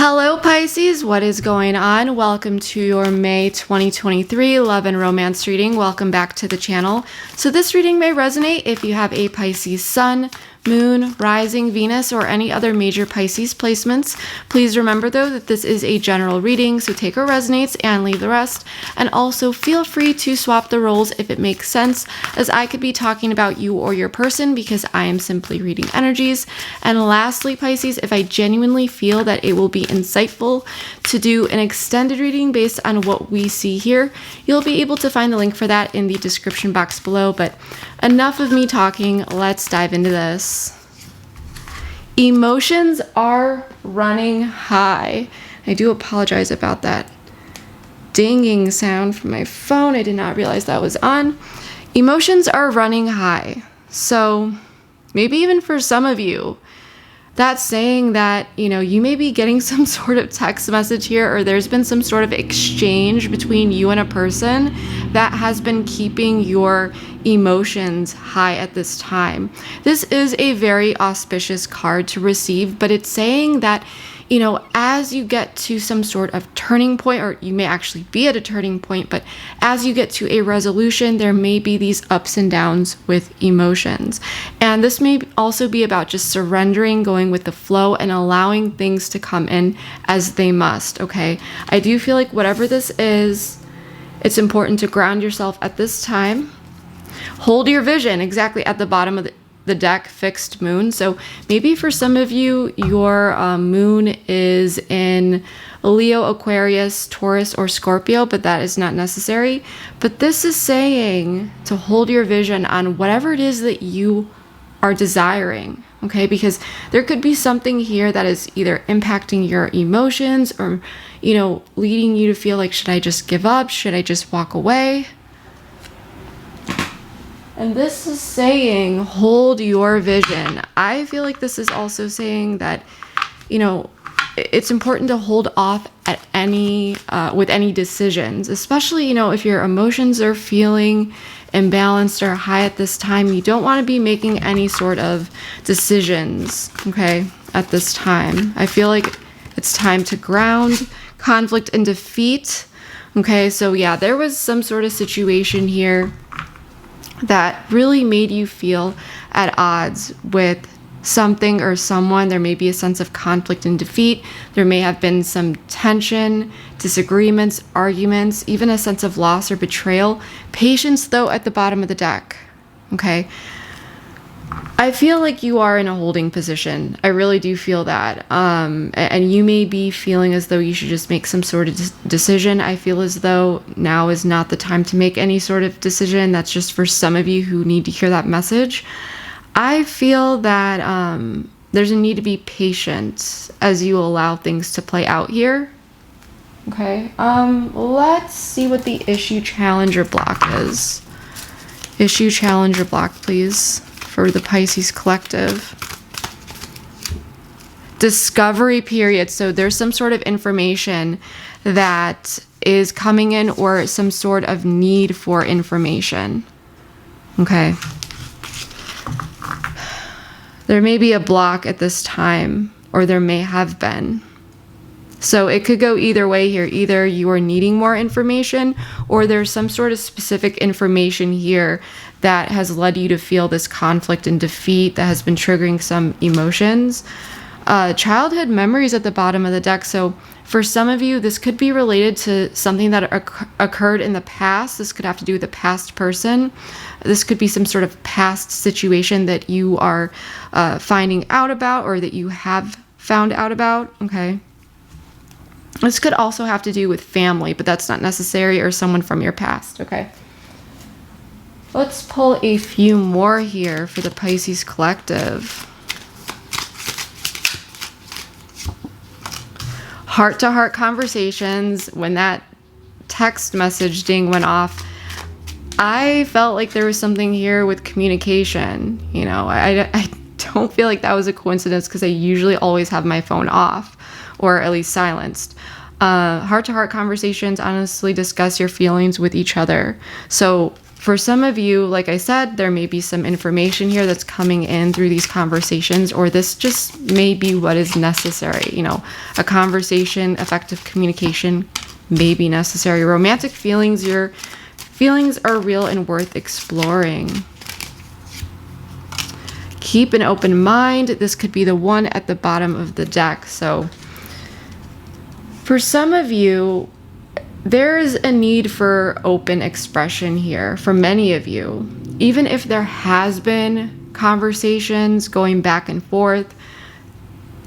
Hello Pisces, what is going on? Welcome to your May 2023 love and romance reading. Welcome back to the channel. So this reading may resonate if you have a Pisces sun, moon, rising, Venus, or any other major Pisces placements. Please remember though that this is a general reading, so take what resonates and leave the rest. And also feel free to swap the roles if it makes sense, as I could be talking about you or your person because I am simply reading energies. And lastly, Pisces, if I genuinely feel that it will be insightful to do an extended reading based on what we see here, you'll be able to find the link for that in the description box below. But enough of me talking, let's dive into this. Emotions are running high. I do apologize about that dinging sound from my phone. I did not realize that was on. Emotions are running high. So maybe even for some of you, that's saying that, you may be getting some sort of text message here, or there's been some sort of exchange between you and a person that has been keeping your emotions high at this time. This is a very auspicious card to receive, but it's saying that, as you get to some sort of turning point, or you may actually be at a turning point, but as you get to a resolution, there may be these ups and downs with emotions. And this may also be about just surrendering, going with the flow, and allowing things to come in as they must, okay? I do feel like whatever this is, it's important to ground yourself at this time. Hold your vision exactly at the bottom of the deck, fixed moon. So maybe for some of you, your moon is in Leo, Aquarius, Taurus, or Scorpio, but that is not necessary. But this is saying to hold your vision on whatever it is that you are desiring, okay? Because there could be something here that is either impacting your emotions or, leading you to feel like, should I just give up? Should I just walk away? And this is saying, hold your vision. I feel like this is also saying that, it's important to hold off at with any decisions, especially, if your emotions are feeling imbalanced or high at this time. You don't want to be making any sort of decisions, okay, at this time. I feel like it's time to ground conflict and defeat, okay? So yeah, there was some sort of situation here that really made you feel at odds with something or someone. There may be a sense of conflict and defeat. There may have been some tension, disagreements, arguments, even a sense of loss or betrayal. Patience, though, at the bottom of the deck, okay? I feel like you are in a holding position. I really do feel that. And you may be feeling as though you should just make some sort of decision. I feel as though now is not the time to make any sort of decision. That's just for some of you who need to hear that message. I feel that there's a need to be patient as you allow things to play out here. Okay, let's see what the issue, challenge, or block is. Issue, challenge, or block, please, for the Pisces collective. Discovery period. So there's some sort of information that is coming in, or some sort of need for information. Okay. There may be a block at this time, or there may have been. So it could go either way here. Either you are needing more information, or there's some sort of specific information here that has led you to feel this conflict and defeat that has been triggering some emotions. Childhood memories at the bottom of the deck. So for some of you, this could be related to something that occurred in the past. This could have to do with a past person. This could be some sort of past situation that you are finding out about, or that you have found out about, okay? This could also have to do with family, but that's not necessary, or someone from your past, okay? Let's pull a few more here for the Pisces collective. Heart-to-heart conversations. When that text message ding went off, I felt like there was something here with communication. I don't feel like that was a coincidence, because I usually always have my phone off, or at least silenced. Heart-to-heart conversations, honestly discuss your feelings with each other. So For some of you, like I said, there may be some information here that's coming in through these conversations, or this just may be what is necessary. You know, a conversation, effective communication may be necessary. Romantic feelings, your feelings are real and worth exploring. Keep an open mind. This could be the one at the bottom of the deck. So for some of you, there is a need for open expression here for many of you. Even if there has been conversations going back and forth,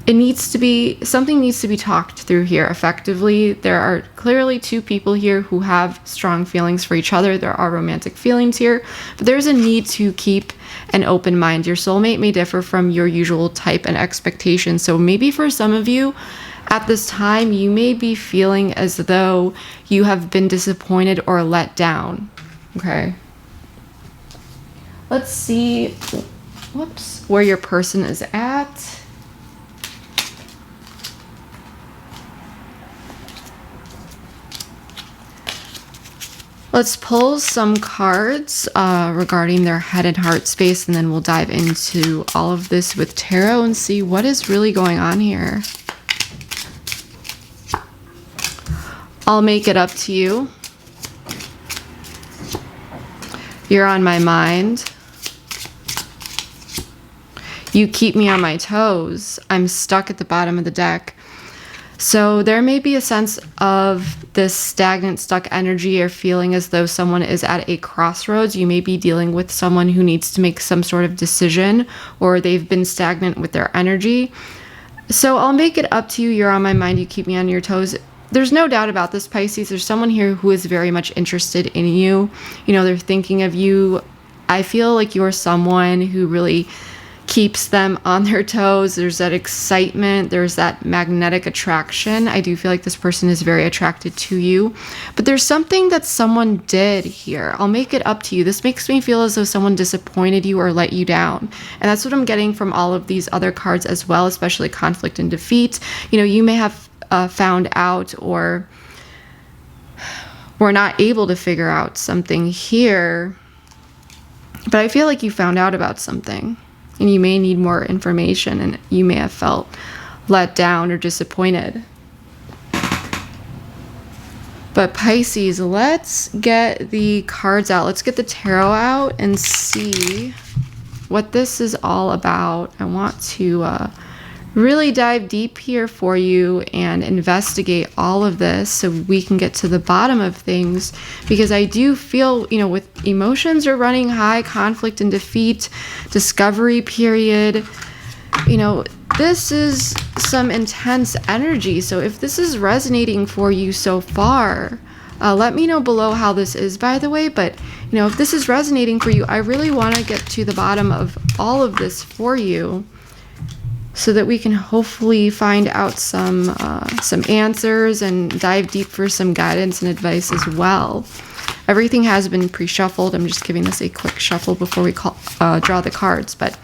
something needs to be talked through here effectively. There are clearly two people here who have strong feelings for each other. There are romantic feelings here, but there's a need to keep an open mind. Your soulmate may differ from your usual type and expectation. So maybe for some of you, at this time, you may be feeling as though you have been disappointed or let down. Okay. Let's see, where your person is at. Let's pull some cards regarding their head and heart space, and then we'll dive into all of this with tarot and see what is really going on here. I'll make it up to you. You're on my mind. You keep me on my toes. I'm stuck at the bottom of the deck. So there may be a sense of this stagnant, stuck energy, or feeling as though someone is at a crossroads. You may be dealing with someone who needs to make some sort of decision, or they've been stagnant with their energy. So I'll make it up to you. You're on my mind. You keep me on your toes. There's no doubt about this, Pisces. There's someone here who is very much interested in you. You know, they're thinking of you. I feel like you're someone who really keeps them on their toes. There's that excitement. There's that magnetic attraction. I do feel like this person is very attracted to you. But there's something that someone did here. I'll make it up to you. This makes me feel as though someone disappointed you or let you down. And that's what I'm getting from all of these other cards as well, especially conflict and defeat. You know, you may have found out or were not able to figure out something here, but I feel like you found out about something and you may need more information, and you may have felt let down or disappointed. But Pisces, let's get the cards out. Let's get the tarot out and see what this is all about. I want to really dive deep here for you and investigate all of this so we can get to the bottom of things, because I do feel, you know, with emotions are running high, conflict and defeat, discovery period, you know, this is some intense energy. So if this is resonating for you so far, let me know below how this is, by the way. But, you know, if this is resonating for you, I really want to get to the bottom of all of this for you, so that we can hopefully find out some answers and dive deep for some guidance and advice as well. Everything has been pre-shuffled. I'm just giving this a quick shuffle before we draw the cards. But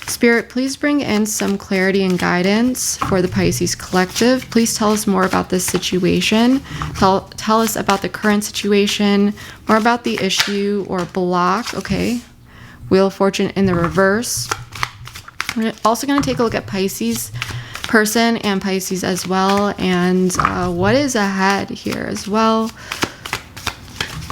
Spirit, please bring in some clarity and guidance for the Pisces collective. Please tell us more about this situation. Tell us about the current situation, more about the issue or block. Okay. Wheel of Fortune in the reverse. We're also going to take a look at Pisces person and Pisces as well, and what is ahead here as well.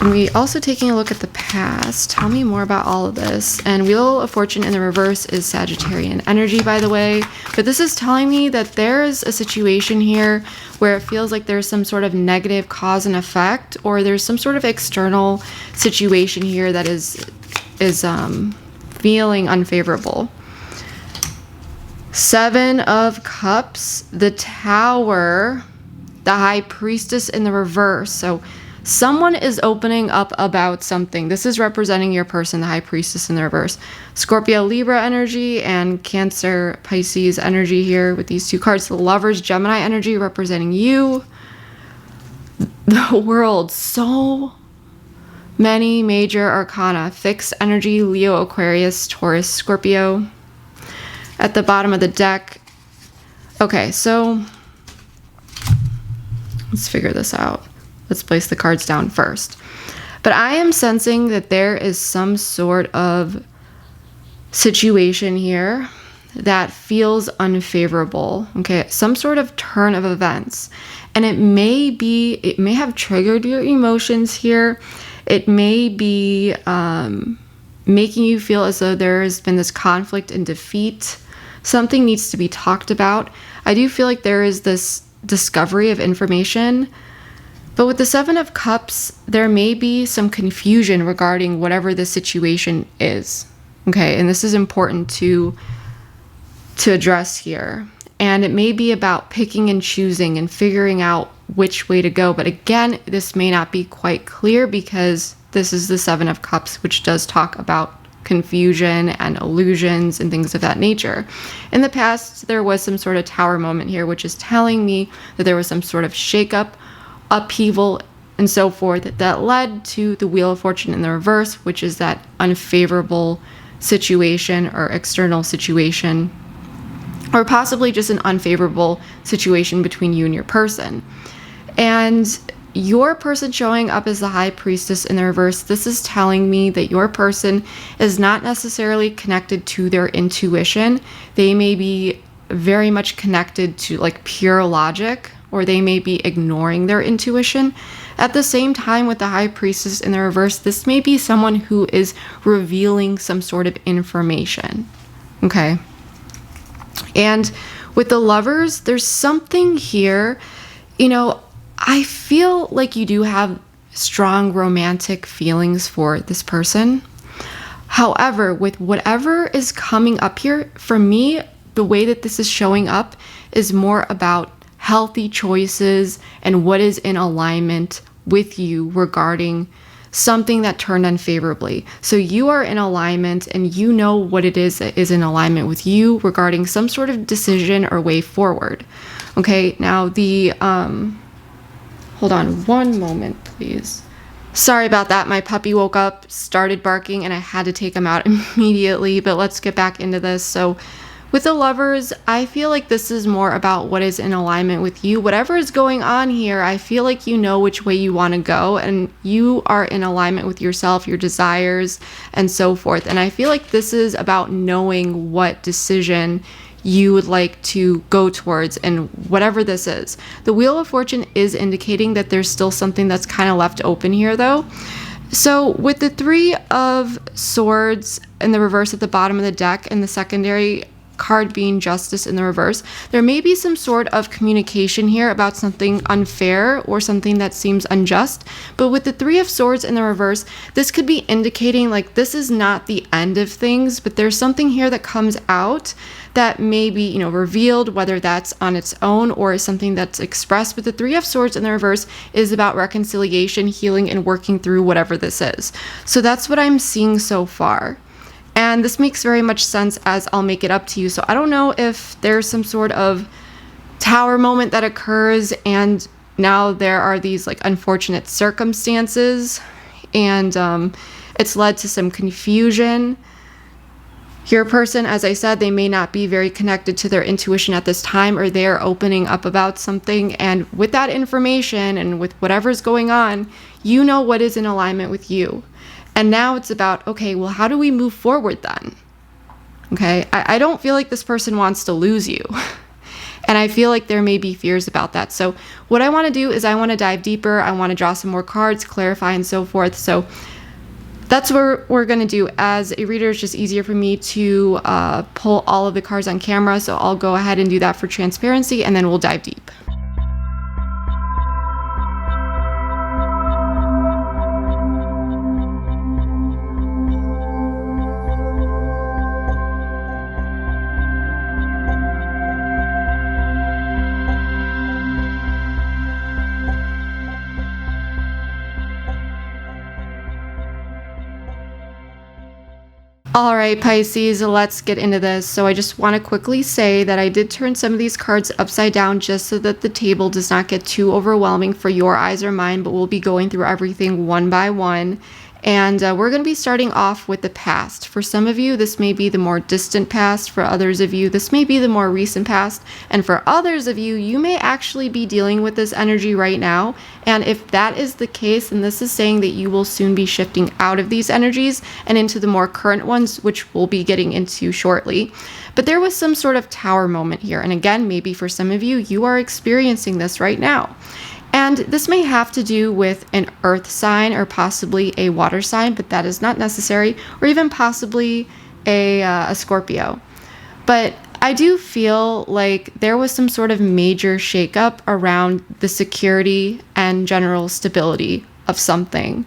And we also taking a look at the past. Tell me more about all of this. And Wheel of Fortune in the reverse is Sagittarian energy, by the way. But this is telling me that there is a situation here where it feels like there's some sort of negative cause and effect, or there's some sort of external situation here that is feeling unfavorable. Seven of Cups, the Tower, the High Priestess in the reverse. So someone is opening up about something. This is representing your person, the High Priestess in the reverse. Scorpio, Libra energy, and Cancer, Pisces energy here with these two cards. The Lovers, Gemini energy representing you. The World, so many major arcana. Fixed energy, Leo, Aquarius, Taurus, Scorpio. At the bottom of the deck. Okay, so let's figure this out. Let's place the cards down first. But I am sensing that there is some sort of situation here that feels unfavorable, okay? Some sort of turn of events. And it may have triggered your emotions here. It may be making you feel as though there has been this conflict and defeat. Something needs to be talked about. I do feel like there is this discovery of information. But with the Seven of Cups, there may be some confusion regarding whatever the situation is. Okay, and this is important to address here. And it may be about picking and choosing and figuring out which way to go. But again, this may not be quite clear because this is the Seven of Cups, which does talk about confusion and illusions and things of that nature. In the past, there was some sort of Tower moment here, which is telling me that there was some sort of shakeup, upheaval, and so forth that led to the Wheel of Fortune in the reverse, which is that unfavorable situation or external situation, or possibly just an unfavorable situation between you and your person. And your person showing up as the High Priestess in the reverse, this is telling me that your person is not necessarily connected to their intuition. They may be very much connected to like pure logic, or they may be ignoring their intuition. At the same time, with the High Priestess in the reverse, this may be someone who is revealing some sort of information. Okay. And with the Lovers, there's something here, I feel like you do have strong romantic feelings for this person. However, with whatever is coming up here, for me, the way that this is showing up is more about healthy choices and what is in alignment with you regarding something that turned unfavorably. So you are in alignment and you know what it is that is in alignment with you regarding some sort of decision or way forward. Okay, now hold on one moment, please. Sorry about that. My puppy woke up, started barking, and I had to take him out immediately, but let's get back into this. So with the Lovers, I feel like this is more about what is in alignment with you. Whatever is going on here, I feel like you know which way you want to go, and you are in alignment with yourself, your desires, and so forth. And I feel like this is about knowing what decision you would like to go towards, and whatever this is. The Wheel of Fortune is indicating that there's still something that's kind of left open here, though. So with the Three of Swords in the reverse at the bottom of the deck, and the secondary card being Justice in the reverse, there may be some sort of communication here about something unfair or something that seems unjust. But with the Three of Swords in the reverse, this could be indicating like this is not the end of things, but there's something here that comes out that may be, revealed, whether that's on its own or is something that's expressed. But the Three of Swords in the reverse is about reconciliation, healing, and working through whatever this is. So that's what I'm seeing so far. And this makes very much sense as I'll make it up to you. So I don't know if there's some sort of Tower moment that occurs and now there are these like unfortunate circumstances and it's led to some confusion. Your person, as I said, they may not be very connected to their intuition at this time, or they're opening up about something. And with that information and with whatever's going on, you know what is in alignment with you. And now it's about, okay, well, how do we move forward then? Okay, I don't feel like this person wants to lose you. And I feel like there may be fears about that. So what I want to do is I want to dive deeper. I want to draw some more cards, clarify, and so forth. So that's what we're going to do. As a reader, it's just easier for me to pull all of the cards on camera. So I'll go ahead and do that for transparency, and then we'll dive deep. All right, Pisces, let's get into this. So I just want to quickly say that I did turn some of these cards upside down just so that the table does not get too overwhelming for your eyes or mine, but we'll be going through everything one by one. And we're going to be starting off with the past. For some of you, this may be the more distant past. For others of you, this may be the more recent past. And for others of you, you may actually be dealing with this energy right now. And if that is the case, then this is saying that you will soon be shifting out of these energies and into the more current ones, which we'll be getting into shortly. But there was some sort of tower moment here. And again, maybe for some of you, you are experiencing this right now. And this may have to do with an earth sign or possibly a water sign, but that is not necessary, or even possibly a Scorpio. But I do feel like there was some sort of major shakeup around the security and general stability of something.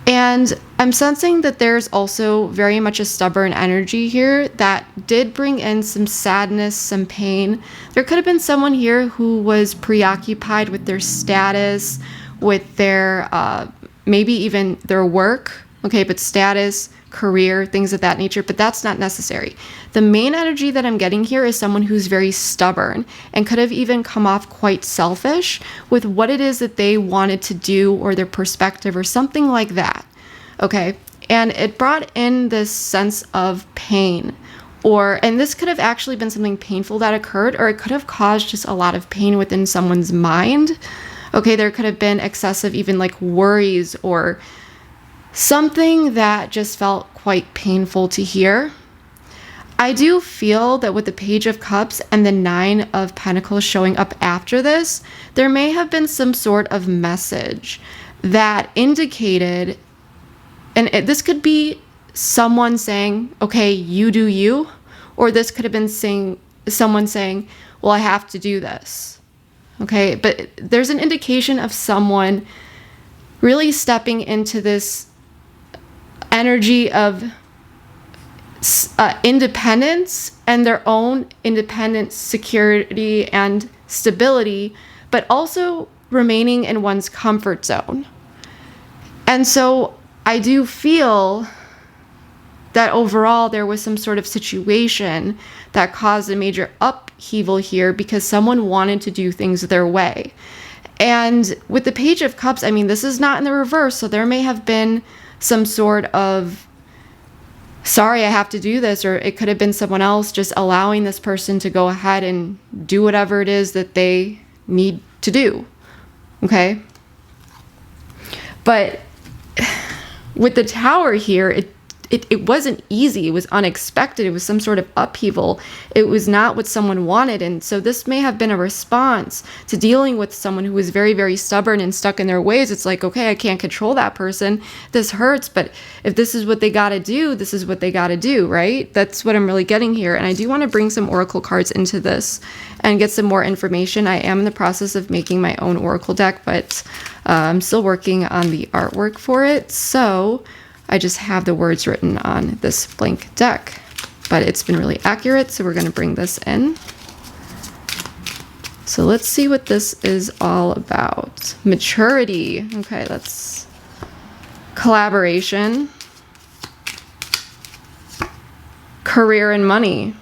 And I'm sensing that there's also very much a stubborn energy here that did bring in some sadness, some pain. There could have been someone here who was preoccupied with their status, with their, maybe even their work, okay, but status, career, things of that nature, but that's not necessary. The main energy that I'm getting here is someone who's very stubborn and could have even come off quite selfish with what it is that they wanted to do or their perspective or something like that. Okay. And it brought in this sense of pain, and this could have actually been something painful that occurred, or it could have caused just a lot of pain within someone's mind. Okay. There could have been excessive, even like worries or something that just felt quite painful to hear. I do feel that with the Page of Cups and the Nine of Pentacles showing up after this, there may have been some sort of message that indicated, and this could be someone saying, okay, you do you, or this could have been someone saying, well, I have to do this. Okay, but there's an indication of someone really stepping into this energy of independence and their own independent security and stability, but also remaining in one's comfort zone. And so I do feel that overall there was some sort of situation that caused a major upheaval here because someone wanted to do things their way. And with the Page of Cups, I mean, this is not in the reverse, so there may have been some sort of, sorry, I have to do this, or it could have been someone else just allowing this person to go ahead and do whatever it is that they need to do. Okay? But with the Tower here, it wasn't easy. It was unexpected. It was some sort of upheaval. It was not what someone wanted. And so this may have been a response to dealing with someone who was very, very stubborn and stuck in their ways. It's like, okay, I can't control that person. This hurts. But if this is what they got to do, this is what they got to do, right? That's what I'm really getting here. And I do want to bring some oracle cards into this and get some more information. I am in the process of making my own oracle deck, but I'm still working on the artwork for it. So I just have the words written on this blank deck, but it's been really accurate. So we're going to bring this in. So let's see what this is all about. Maturity. Okay, that's collaboration. Career and money.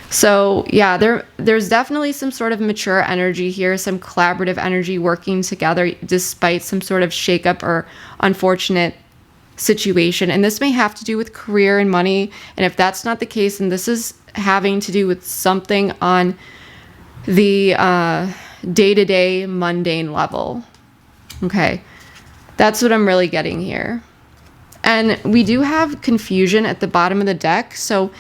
So yeah, there's definitely some sort of mature energy here, some collaborative energy working together despite some sort of shakeup or unfortunate situation. And this may have to do with career and money. And if that's not the case, then this is having to do with something on the day-to-day mundane level. Okay, that's what I'm really getting here. And we do have confusion at the bottom of the deck. So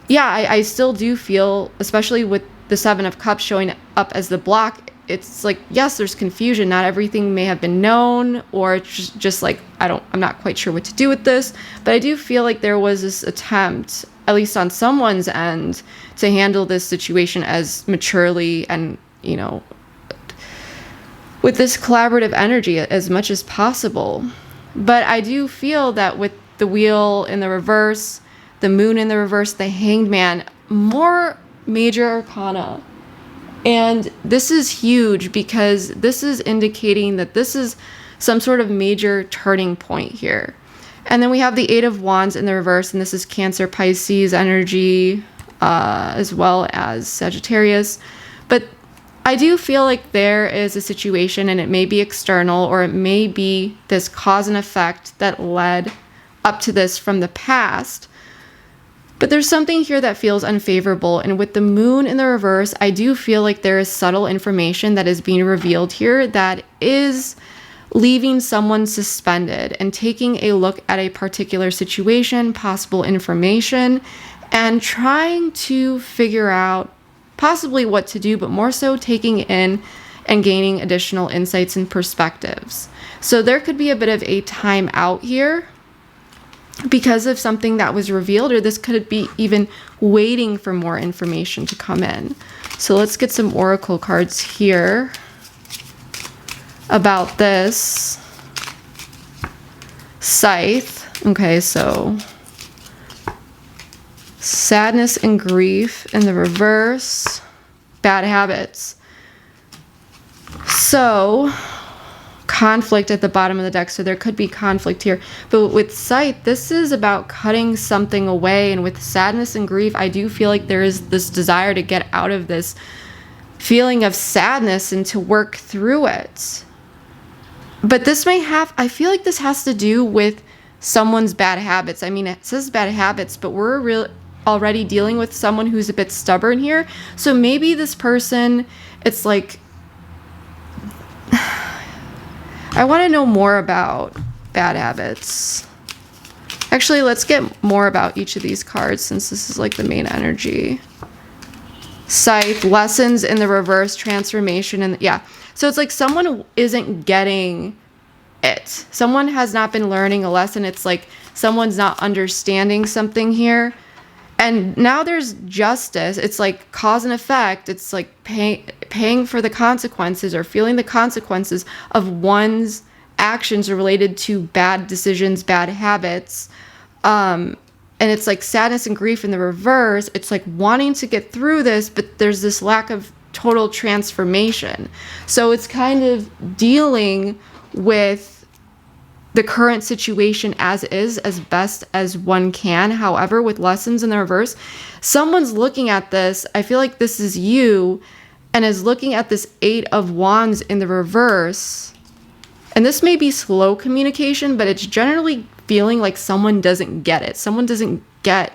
yeah, I still do feel, especially with the Seven of Cups showing up as the block, it's like, yes, there's confusion. Not everything may have been known, or it's just like, I'm not quite sure what to do with this. But I do feel like there was this attempt, at least on someone's end, to handle this situation as maturely and, you know, with this collaborative energy as much as possible. But I do feel that with the Wheel in the reverse, the Moon in the reverse, the Hanged Man, more major arcana. And this is huge because this is indicating that this is some sort of major turning point here. And then we have the Eight of Wands in the reverse, and this is Cancer, Pisces energy, as well as Sagittarius. But I do feel like there is a situation, and it may be external, or it may be this cause and effect that led up to this from the past. But there's something here that feels unfavorable. And with the moon in the reverse, I do feel like there is subtle information that is being revealed here that is leaving someone suspended and taking a look at a particular situation, possible information, and trying to figure out possibly what to do, but more so taking in and gaining additional insights and perspectives. So there could be a bit of a time out here because of something that was revealed, or this could be even waiting for more information to come in. So let's get some oracle cards here about this. Scythe. Okay, so sadness and grief in the reverse. Bad habits. So conflict at the bottom of the deck, so there could be conflict here. But with Scythe, this is about cutting something away, and with sadness and grief, I do feel like there is this desire to get out of this feeling of sadness and to work through it. But this may have, I feel like this has to do with someone's bad habits. I mean, it says bad habits, but we're already dealing with someone who's a bit stubborn here. So maybe this person, it's like, I want to know more about bad habits. Actually, let's get more about each of these cards since this is like the main energy. Scythe, lessons in the reverse, transformation, and yeah. So it's like someone isn't getting it. Someone has not been learning a lesson. It's like someone's not understanding something here. And now there's justice. It's like cause and effect. It's like paying for the consequences, or feeling the consequences of one's actions related to bad decisions, bad habits. And it's like sadness and grief in the reverse. It's like wanting to get through this, but there's this lack of total transformation. So it's kind of dealing with the current situation as is, as best as one can. However, with lessons in the reverse, someone's looking at this, I feel like this is you, and is looking at this 8 of Wands in the reverse. And this may be slow communication, but it's generally feeling like someone doesn't get it. Someone doesn't get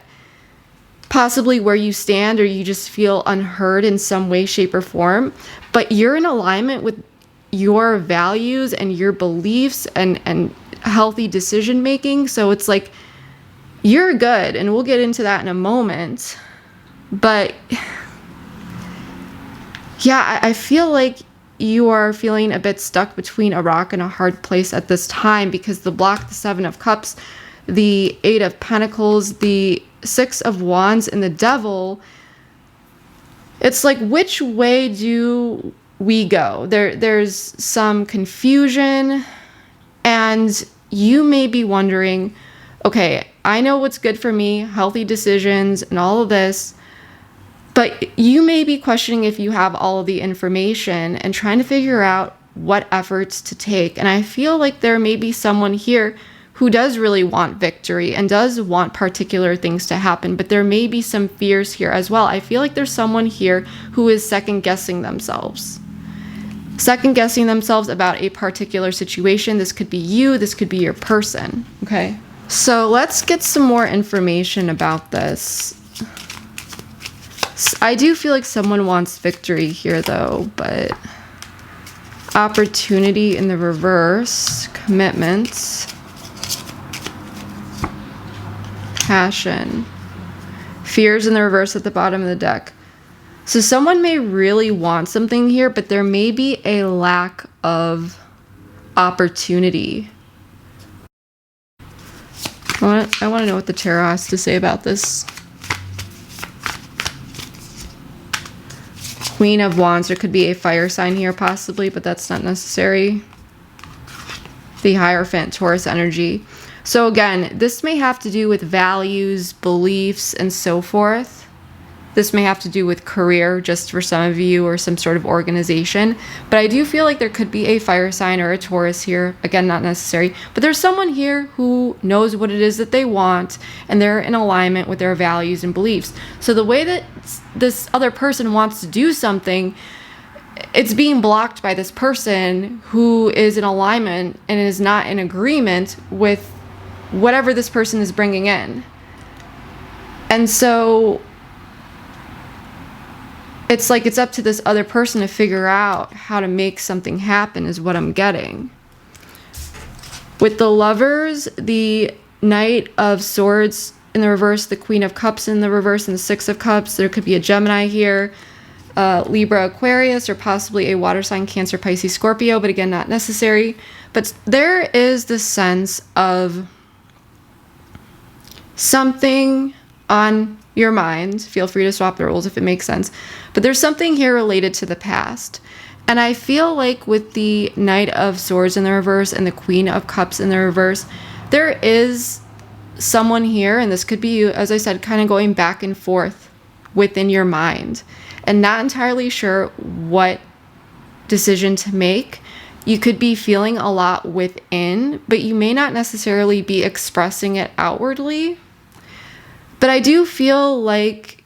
possibly where you stand, or you just feel unheard in some way, shape, or form. But you're in alignment with your values and your beliefs and healthy decision making. So it's like you're good, and we'll get into that in a moment. But yeah, I feel like you are feeling a bit stuck between a rock and a hard place at this time, because the block, the 7 of Cups, the 8 of Pentacles, the 6 of Wands, and the Devil, it's like, which way do we go? There's some confusion, and you may be wondering, okay, I know what's good for me, healthy decisions and all of this, but you may be questioning if you have all of the information and trying to figure out what efforts to take. And I feel like there may be someone here who does really want victory and does want particular things to happen, but there may be some fears here as well. I feel like there's someone here who is second guessing themselves about a particular situation. This could be you, this could be your person, okay? So let's get some more information about this. I do feel like someone wants victory here though, but opportunity in the reverse, commitments, passion, fears in the reverse at the bottom of the deck. So someone may really want something here, but there may be a lack of opportunity. I want to know what the tarot has to say about this. Queen of Wands. There could be a fire sign here possibly, but that's not necessary. The Hierophant, Taurus energy. So again, this may have to do with values, beliefs, and so forth. This may have to do with career, just for some of you, or some sort of organization. But I do feel like there could be a fire sign or a Taurus here. Again, not necessary. But there's someone here who knows what it is that they want, and they're in alignment with their values and beliefs. So the way that this other person wants to do something, it's being blocked by this person who is in alignment and is not in agreement with whatever this person is bringing in. And so it's like it's up to this other person to figure out how to make something happen is what I'm getting. With the Lovers, the Knight of Swords in the reverse, the Queen of Cups in the reverse, and the Six of Cups. There could be a Gemini here, Libra, Aquarius, or possibly a water sign, Cancer, Pisces, Scorpio, but again, not necessary. But there is this sense of something on your mind. Feel free to swap the roles if it makes sense. But there's something here related to the past. And I feel like with the Knight of Swords in the reverse and the Queen of Cups in the reverse, there is someone here, and this could be you, as I said, kind of going back and forth within your mind and not entirely sure what decision to make. You could be feeling a lot within, but you may not necessarily be expressing it outwardly. But I do feel like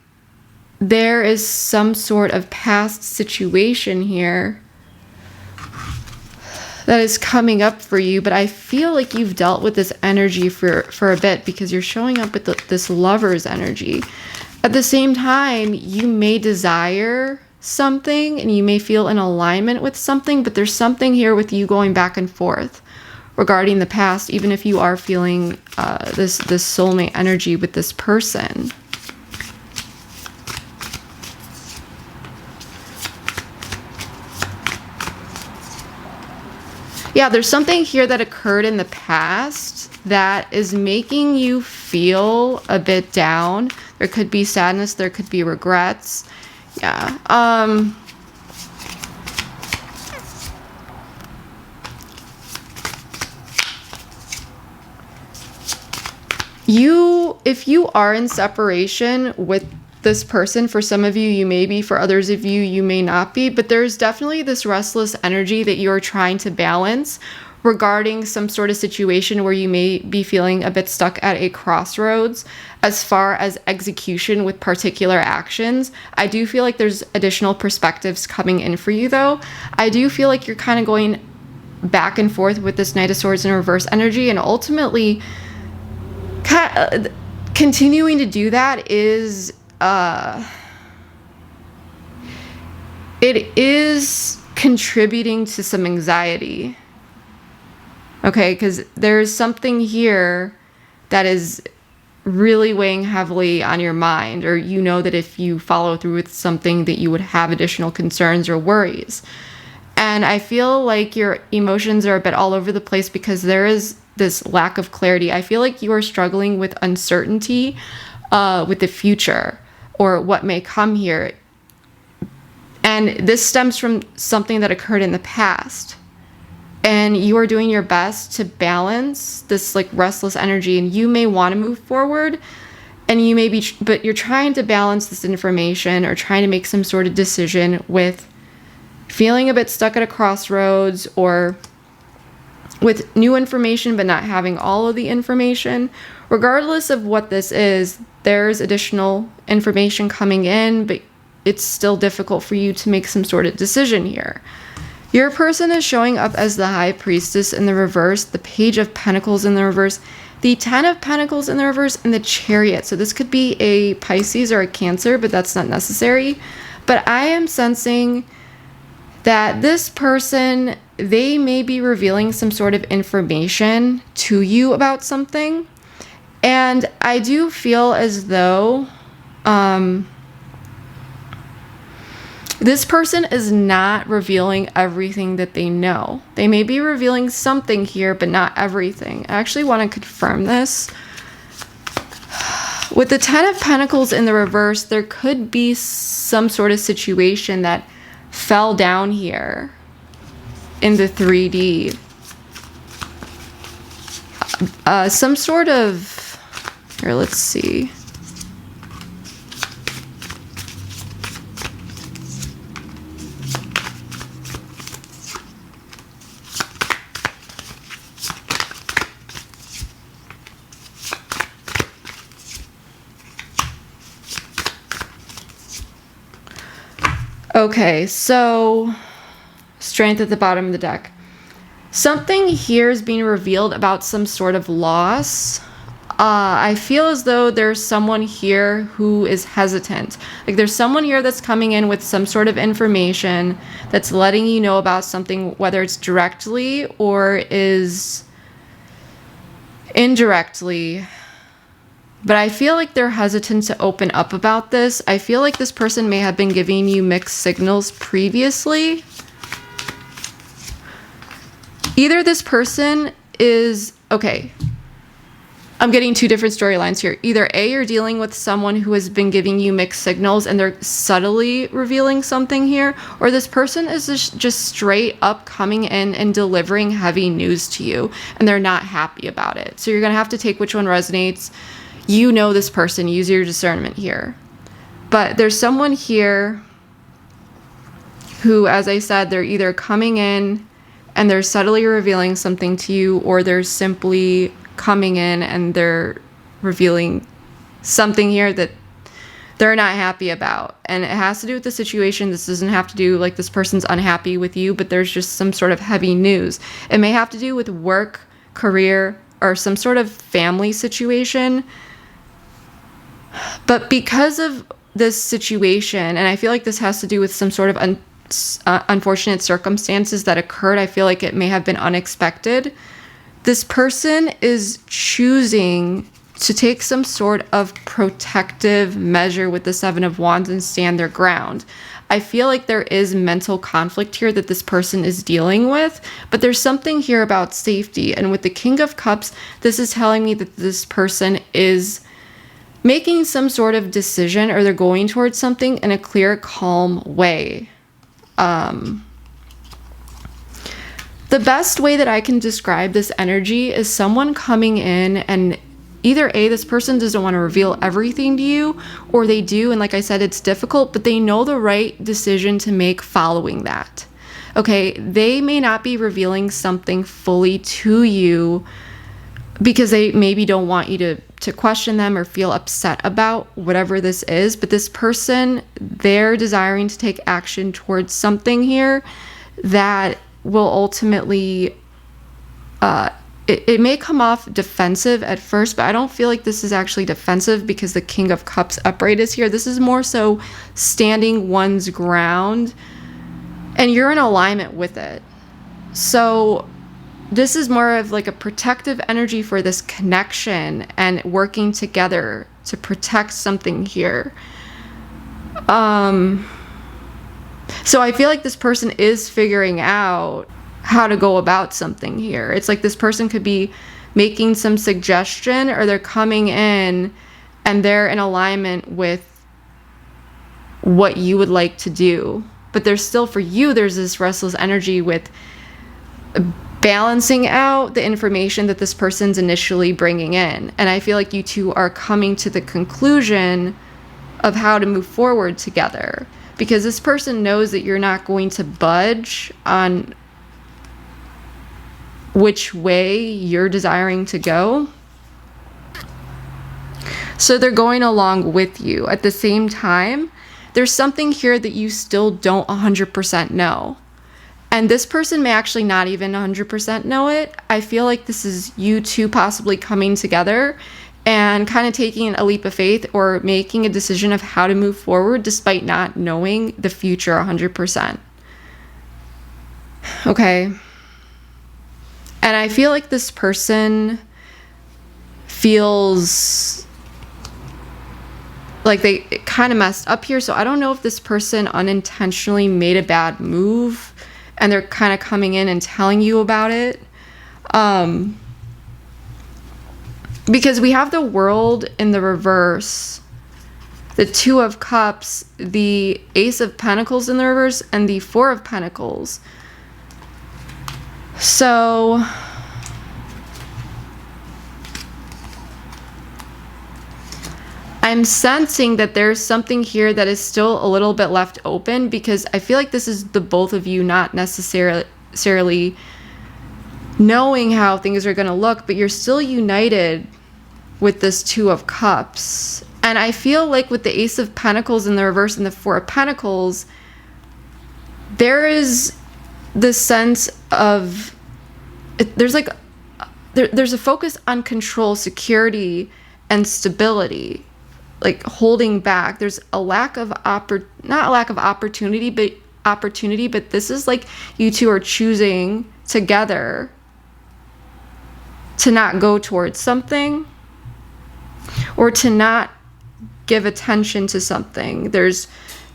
there is some sort of past situation here that is coming up for you, but I feel like you've dealt with this energy for a bit because you're showing up with this Lover's energy. At the same time, you may desire something and you may feel in alignment with something, but there's something here with you going back and forth regarding the past, even if you are feeling this soulmate energy with this person. Yeah, there's something here that occurred in the past that is making you feel a bit down. There could be sadness, there could be regrets. Yeah. If you are in separation with this person, for some of you, you may be, for others of you, you may not be, but there's definitely this restless energy that you're trying to balance regarding some sort of situation where you may be feeling a bit stuck at a crossroads as far as execution with particular actions. I do feel like there's additional perspectives coming in for you, though. I do feel like you're kind of going back and forth with this Knight of Swords in reverse energy, and ultimately continuing to do that is it is contributing to some anxiety. Okay, because there's something here that is really weighing heavily on your mind, or you know that if you follow through with something that you would have additional concerns or worries. And I feel like your emotions are a bit all over the place because there is this lack of clarity. I feel like you are struggling with uncertainty with the future or what may come here. And this stems from something that occurred in the past. And you are doing your best to balance this like restless energy, and you may want to move forward, and you may be, but you're trying to balance this information or trying to make some sort of decision with feeling a bit stuck at a crossroads, or with new information but not having all of the information. Regardless of what this is, there's additional information coming in, but it's still difficult for you to make some sort of decision here. Your person is showing up as the High Priestess in the reverse, the Page of Pentacles in the reverse, the Ten of Pentacles in the reverse, and the Chariot. So this could be a Pisces or a Cancer, but that's not necessary. But I am sensing that this person, they may be revealing some sort of information to you about something. And I do feel as though this person is not revealing everything that they know. They may be revealing something here, but not everything. I actually want to confirm this. With the Ten of Pentacles in the reverse, there could be some sort of situation that fell down here in the 3D. Some sort of, here, let's see. Okay, so strength at the bottom of the deck. Something here is being revealed about some sort of loss. I feel as though there's someone here who is hesitant. Like there's someone here that's coming in with some sort of information that's letting you know about something, whether it's directly or is indirectly. But I feel like they're hesitant to open up about this. I feel like this person may have been giving you mixed signals previously. Either this person is, okay, I'm getting two different storylines here. Either A, you're dealing with someone who has been giving you mixed signals and they're subtly revealing something here, or this person is just straight up coming in and delivering heavy news to you and they're not happy about it. So you're going to have to take which one resonates. You know this person, use your discernment here. But there's someone here who, as I said, they're either coming in and they're subtly revealing something to you, or they're simply coming in and they're revealing something here that they're not happy about. And it has to do with the situation. This doesn't have to do like this person's unhappy with you, but there's just some sort of heavy news. It may have to do with work, career, or some sort of family situation. But because of this situation, and I feel like this has to do with some sort of unfortunate circumstances that occurred, I feel like it may have been unexpected. This person is choosing to take some sort of protective measure with the Seven of Wands and stand their ground. I feel like there is mental conflict here that this person is dealing with, but there's something here about safety. And with the King of Cups, this is telling me that this person is making some sort of decision, or they're going towards something in a clear, calm way. The best way that I can describe this energy is someone coming in and either A, this person doesn't want to reveal everything to you, or they do, and like I said, it's difficult, but they know the right decision to make following that. Okay, they may not be revealing something fully to you because they maybe don't want you to question them or feel upset about whatever this is, but this person, they're desiring to take action towards something here that will ultimately, it may come off defensive at first, but I don't feel like this is actually defensive because the King of Cups upright is here. This is more so standing one's ground, and you're in alignment with it. So this is more of like a protective energy for this connection and working together to protect something here. So I feel like this person is figuring out how to go about something here. It's like this person could be making some suggestion, or they're coming in and they're in alignment with what you would like to do. But there's still, for you, there's this restless energy with balancing out the information that this person's initially bringing in. And I feel like you two are coming to the conclusion of how to move forward together, because this person knows that you're not going to budge on which way you're desiring to go. So they're going along with you. At the same time, there's something here that you still don't 100% know. And this person may actually not even 100% know it. I feel like this is you two possibly coming together and kind of taking a leap of faith or making a decision of how to move forward despite not knowing the future 100%. Okay. And I feel like this person feels like they kind of messed up here. So I don't know if this person unintentionally made a bad move and they're kind of coming in and telling you about it. Because we have the World in the reverse, the Two of Cups, the Ace of Pentacles in the reverse, and the Four of Pentacles. So I'm sensing that there's something here that is still a little bit left open, because I feel like this is the both of you not necessarily knowing how things are going to look, but you're still united with this Two of Cups. And I feel like with the Ace of Pentacles in the reverse and the Four of Pentacles, there is this sense of, there's like, there's a focus on control, security, and stability, like holding back. There's a lack of not a lack of opportunity, but this is like you two are choosing together to not go towards something, or to not give attention to something.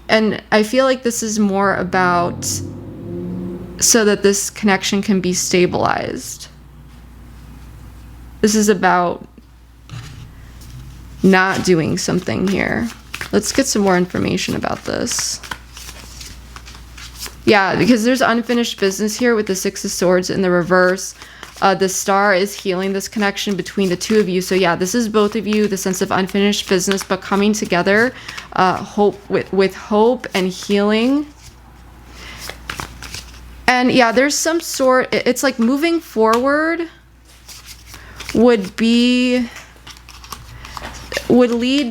And I feel like this is more about so that this connection can be stabilized. This is about not doing something here. Let's get some more information about this. Yeah, because there's unfinished business here with the Six of Swords in the reverse. The star is healing this connection between the two of you. So yeah, this is both of you, the sense of unfinished business, but coming together, hope with hope and healing. And yeah, there's some sort, it's like moving forward would lead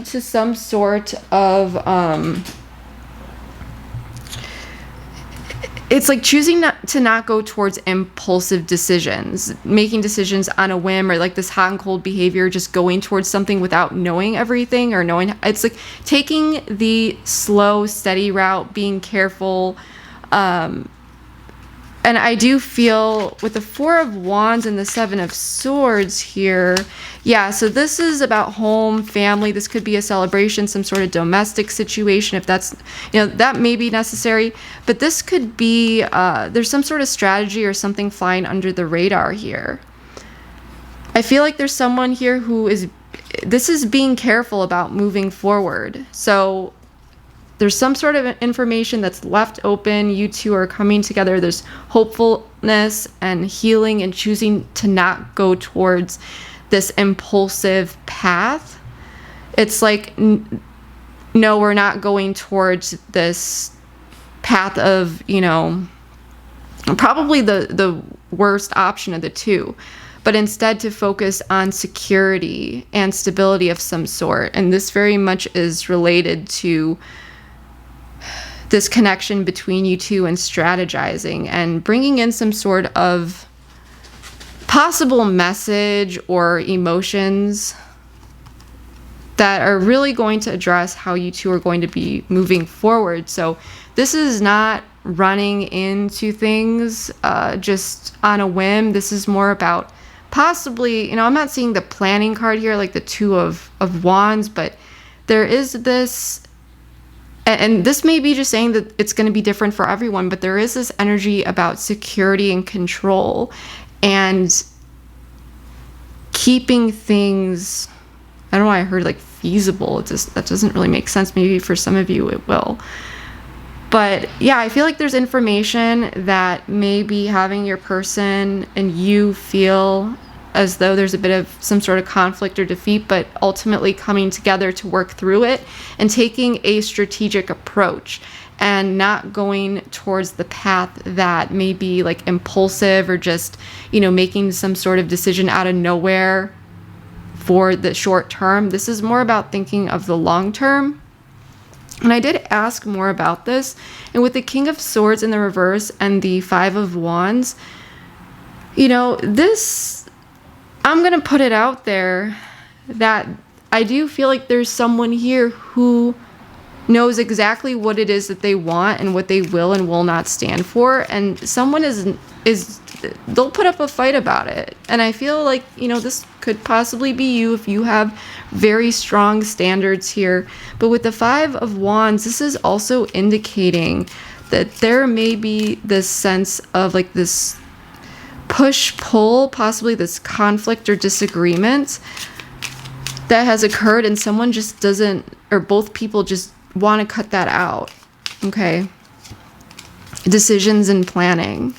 to some sort of, it's like choosing to not go towards impulsive decisions, making decisions on a whim, or like this hot and cold behavior, just going towards something without knowing everything, or knowing. It's like taking the slow, steady route, being careful. And I do feel with the Four of Wands and the Seven of Swords here, yeah, so this is about home, family. This could be a celebration, some sort of domestic situation, if that's, that may be necessary. But this could be, there's some sort of strategy or something flying under the radar here. I feel like there's someone here this is being careful about moving forward. So there's some sort of information that's left open. You two are coming together. There's hopefulness and healing, and choosing to not go towards this impulsive path. It's like, no, we're not going towards this path of, probably the worst option of the two, but instead to focus on security and stability of some sort. And this very much is related to this connection between you two and strategizing and bringing in some sort of possible message or emotions that are really going to address how you two are going to be moving forward. So this is not running into things just on a whim. This is more about possibly, I'm not seeing the planning card here, like the Two of Wands, but there is this. And this may be just saying that it's going to be different for everyone, but there is this energy about security and control and keeping things, I don't know why I heard like feasible. That doesn't really make sense. Maybe for some of you it will. But yeah, I feel like there's information that maybe having your person and you feel as though there's a bit of some sort of conflict or defeat, but ultimately coming together to work through it and taking a strategic approach and not going towards the path that may be like impulsive or just, making some sort of decision out of nowhere for the short term. This is more about thinking of the long term. And I did ask more about this. And with the King of Swords in the reverse and the Five of Wands, this, I'm going to put it out there that I do feel like there's someone here who knows exactly what it is that they want and what they will and will not stand for. And someone they'll put up a fight about it. And I feel like, this could possibly be you if you have very strong standards here. But with the Five of Wands, this is also indicating that there may be this sense of like this push-pull, possibly this conflict or disagreement that has occurred, and someone just doesn't, or both people just want to cut that out. Okay. Decisions and planning.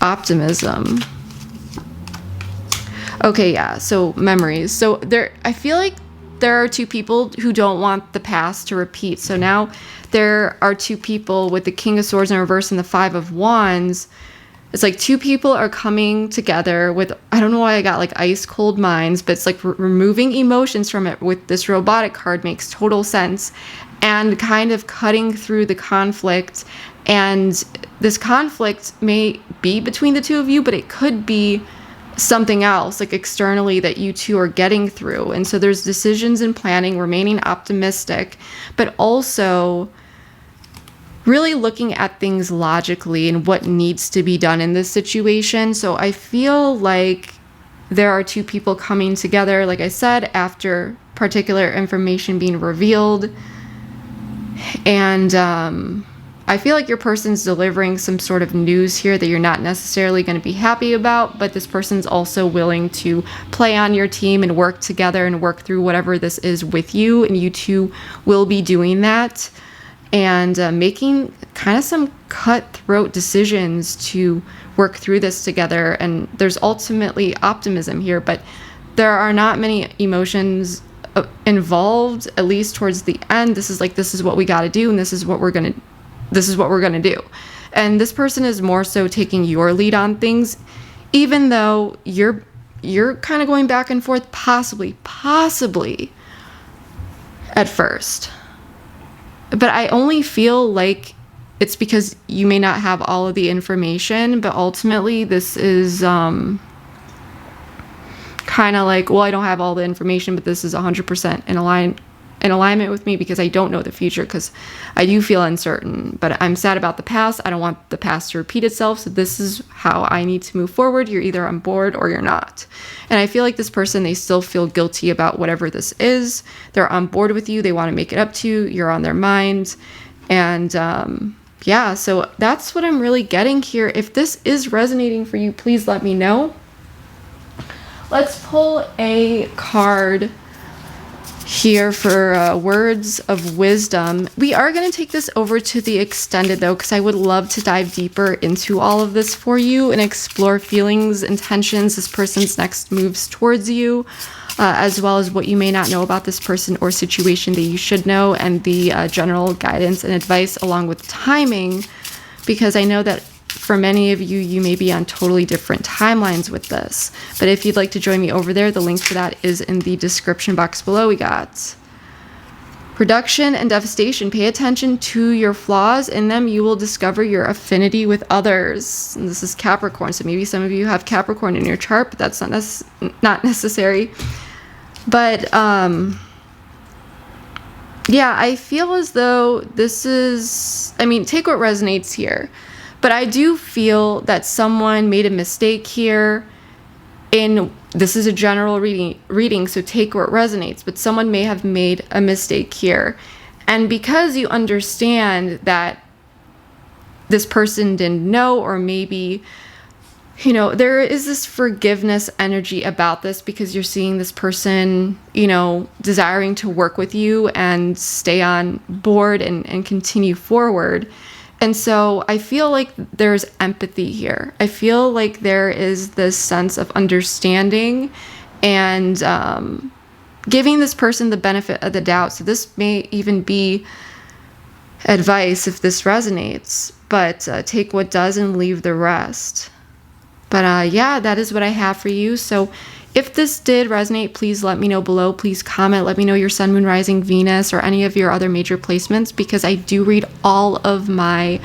Optimism. Okay, yeah, so memories. So I feel like there are two people who don't want the past to repeat. So now there are two people with the King of Swords in reverse and the Five of Wands It's like two people are coming together with, I don't know why I got like ice cold minds, but it's like removing emotions from it with this robotic card makes total sense, and kind of cutting through the conflict. And this conflict may be between the two of you, but it could be something else, like externally, that you two are getting through. And so there's decisions and planning, remaining optimistic, but also really looking at things logically and what needs to be done in this situation. So I feel like there are two people coming together, like I said, after particular information being revealed. And I feel like your person's delivering some sort of news here that you're not necessarily going to be happy about, but this person's also willing to play on your team and work together and work through whatever this is with you. And you two will be doing that and making kind of some cutthroat decisions to work through this together. And there's ultimately optimism here, but there are not many emotions involved, at least towards the end. This is what we got to do, and this is what we're going to do. And this person is more so taking your lead on things, even though you're kind of going back and forth, possibly at first. But I only feel like it's because you may not have all of the information, but ultimately this is kind of like, well, I don't have all the information, but this is 100% in alignment with me because I don't know the future, because I do feel uncertain, but I'm sad about the past. I don't want the past to repeat itself. So this is how I need to move forward. You're either on board or you're not. And I feel like this person, they still feel guilty about whatever this is. They're on board with you. They want to make it up to you. You're on their mind. And yeah, so that's what I'm really getting here. If this is resonating for you, please let me know. Let's pull a card here for words of wisdom. We are going to take this over to the extended though, because I would love to dive deeper into all of this for you and explore feelings, intentions, this person's next moves towards you, as well as what you may not know about this person or situation that you should know, and the general guidance and advice along with timing, because I know that for many of you, you may be on totally different timelines with this. But if you'd like to join me over there, the link for that is in the description box below. We got production and devastation. Pay attention to your flaws. In them, you will discover your affinity with others. And this is Capricorn. So maybe some of you have Capricorn in your chart, but that's not necessary. But yeah, I feel as though this is, I mean, take what resonates here. But I do feel that someone made a mistake here. This is a general reading, so take where it resonates. But someone may have made a mistake here. And because you understand that this person didn't know, or maybe, you know, there is this forgiveness energy about this, because you're seeing this person, you know, desiring to work with you and stay on board and continue forward. And so I feel like there's empathy here. I feel like there is this sense of understanding and giving this person the benefit of the doubt. So this may even be advice if this resonates, but take what does and leave the rest. But yeah, that is what I have for you. So if this did resonate, please let me know below. Please comment. Let me know your sun, moon, rising, Venus, or any of your other major placements, because I do read all of my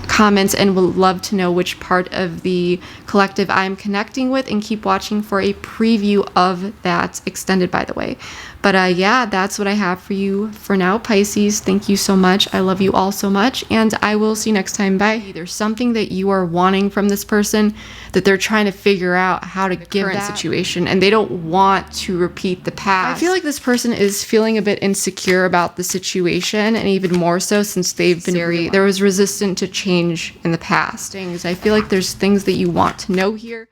comments and would love to know which part of the collective I'm connecting with, and keep watching for a preview of that, extended by the way. But yeah, that's what I have for you for now, Pisces. Thank you so much. I love you all so much, and I will see you next time. Bye. There's something that you are wanting from this person that they're trying to figure out how to give that situation, and they don't want to repeat the past. I feel like this person is feeling a bit insecure about the situation, and even more so since they've been there was resistant to change in the past. I feel like there's things that you want to know here.